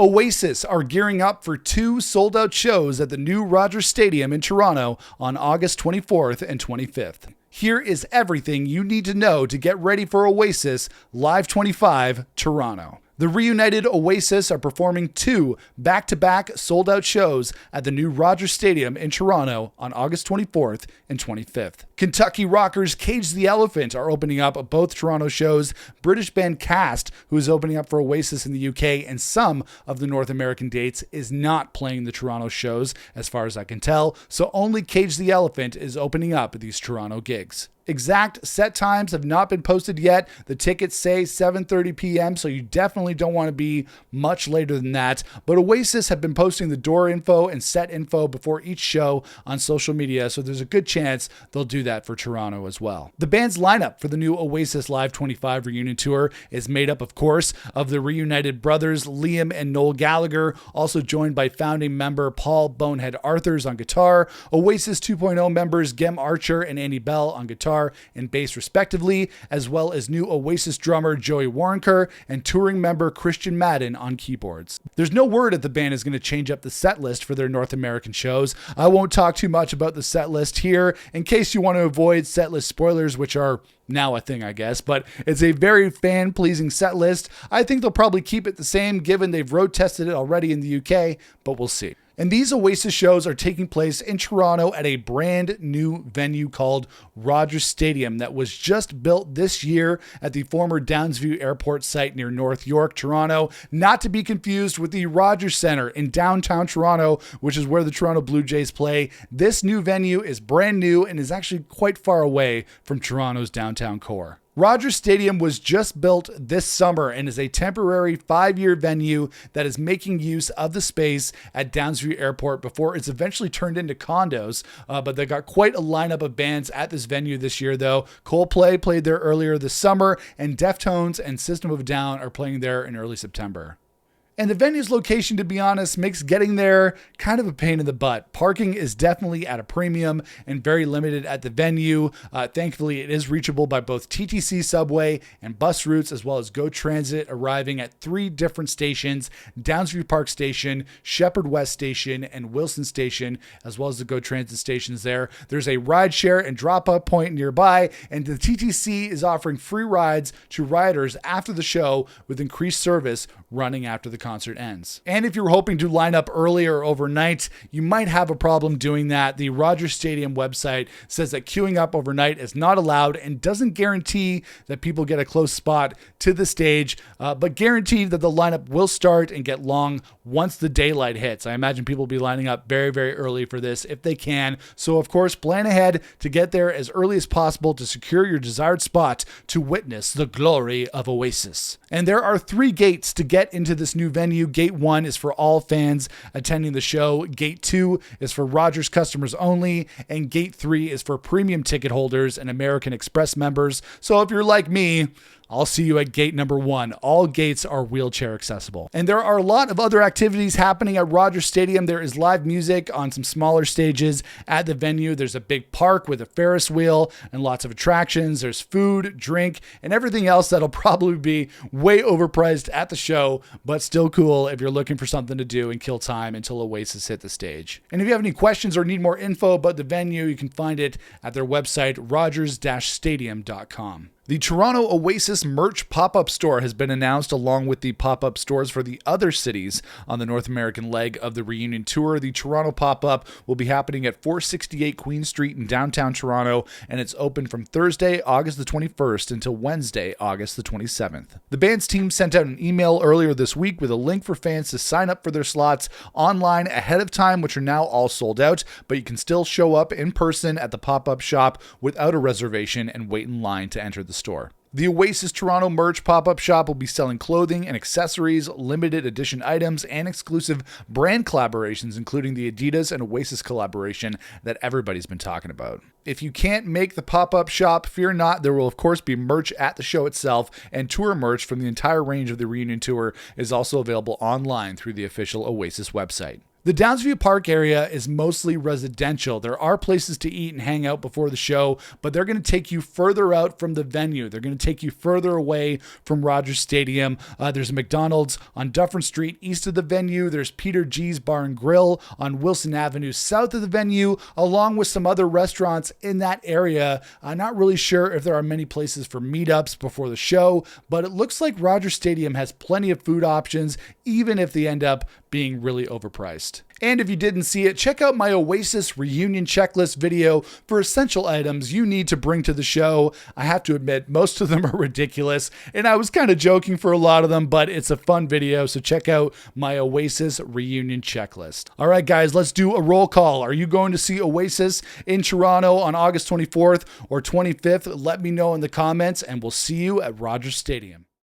Oasis are gearing up for 2 sold-out shows at the new Rogers Stadium in Toronto on August 24th and 25th. Here is everything you need to know to get ready for Oasis Live 25 Toronto. The reunited Oasis are performing 2 back-to-back sold-out shows at the new Rogers Stadium in Toronto on August 24th and 25th. Kentucky rockers Cage the Elephant are opening up both Toronto shows. British band Cast, who is opening up for Oasis in the UK and some of the North American dates, is not playing the Toronto shows, as far as I can tell, so only Cage the Elephant is opening up these Toronto gigs. Exact set times have not been posted yet. The tickets say 7:30 p.m., so you definitely don't want to be much later than that. But Oasis have been posting the door info and set info before each show on social media, so there's a good chance they'll do that for Toronto as well. The band's lineup for the new Oasis Live 25 reunion tour is made up, of course, of the reunited brothers Liam and Noel Gallagher, also joined by founding member Paul Bonehead Arthurs on guitar, Oasis 2.0 members Gem Archer and Andy Bell on guitar and bass respectively, as well as new Oasis drummer Joey Waronker and touring member Christian Madden on keyboards. There's no word if the band is going to change up the set list for their North American shows. I won't talk too much about the set list here in case you want to avoid set list spoilers, which are now a thing, I guess, but it's a very fan-pleasing set list. I think they'll probably keep it the same given they've road tested it already in the UK, but we'll see. And these Oasis shows are taking place in Toronto at a brand new venue called Rogers Stadium that was just built this year at the former Downsview Airport site near North York, Toronto, not to be confused with the Rogers Centre in downtown Toronto, which is where the Toronto Blue Jays play. This new venue is brand new and is actually quite far away from Toronto's downtown core. Rogers Stadium was just built this summer and is a temporary 5-year venue that is making use of the space at Downsview Airport before it's eventually turned into condos. But they got quite a lineup of bands at this venue this year, though. Coldplay played there earlier this summer, and Deftones and System of a Down are playing there in early September. And the venue's location, to be honest, makes getting there kind of a pain in the butt. Parking is definitely at a premium and very limited at the venue. Thankfully, it is reachable by both TTC subway and bus routes, as well as GO Transit, arriving at 3 different stations: Downsview Park Station, Shepherd West Station, and Wilson Station, as well as the GO Transit stations there. There's a rideshare and drop-off point nearby, and the TTC is offering free rides to riders after the show with increased service running after the concert ends. And if you're hoping to line up early or overnight, you might have a problem doing that. The Rogers Stadium website says that queuing up overnight is not allowed and doesn't guarantee that people get a close spot to the stage, but guaranteed that the lineup will start and get long once the daylight hits. I imagine people will be lining up very, very early for this if they can. So of course, plan ahead to get there as early as possible to secure your desired spot to witness the glory of Oasis. And there are 3 gates to get into this new venue. Gate 1 is for all fans attending the show. Gate 2 is for Rogers customers only. And Gate 3 is for premium ticket holders and American Express members. So if you're like me, I'll see you at gate number 1. All gates are wheelchair accessible. And there are a lot of other activities happening at Rogers Stadium. There is live music on some smaller stages at the venue. There's a big park with a Ferris wheel and lots of attractions. There's food, drink, and everything else that'll probably be way overpriced at the show, but still cool if you're looking for something to do and kill time until Oasis hit the stage. And if you have any questions or need more info about the venue, you can find it at their website, rogers-stadium.com. The Toronto Oasis merch pop-up store has been announced along with the pop-up stores for the other cities on the North American leg of the reunion tour. The Toronto pop-up will be happening at 468 Queen Street in downtown Toronto, and it's open from Thursday, August the 21st until Wednesday, August the 27th. The band's team sent out an email earlier this week with a link for fans to sign up for their slots online ahead of time, which are now all sold out, but you can still show up in person at the pop-up shop without a reservation and wait in line to enter the store. The Oasis Toronto merch pop-up shop will be selling clothing and accessories, limited edition items, and exclusive brand collaborations, including the Adidas and Oasis collaboration that everybody's been talking about. If you can't make the pop-up shop, fear not. There will, of course, be merch at the show itself, and tour merch from the entire range of the reunion tour is also available online through the official Oasis website. The Downsview Park area is mostly residential. There are places to eat and hang out before the show, but they're going to take you further out from the venue. They're going to take you further away from Rogers Stadium. There's a McDonald's on Dufferin Street east of the venue. There's Peter G's Bar and Grill on Wilson Avenue south of the venue, along with some other restaurants in that area. I'm not really sure if there are many places for meetups before the show, but it looks like Rogers Stadium has plenty of food options, even if they end up being really overpriced. And if you didn't see it, check out my Oasis reunion checklist video for essential items you need to bring to the show. I have to admit, most of them are ridiculous, and I was kind of joking for a lot of them, but it's a fun video, so check out my Oasis reunion checklist. All right, guys, let's do a roll call. Are you going to see Oasis in Toronto on August 24th or 25th? Let me know in the comments, and we'll see you at Rogers Stadium.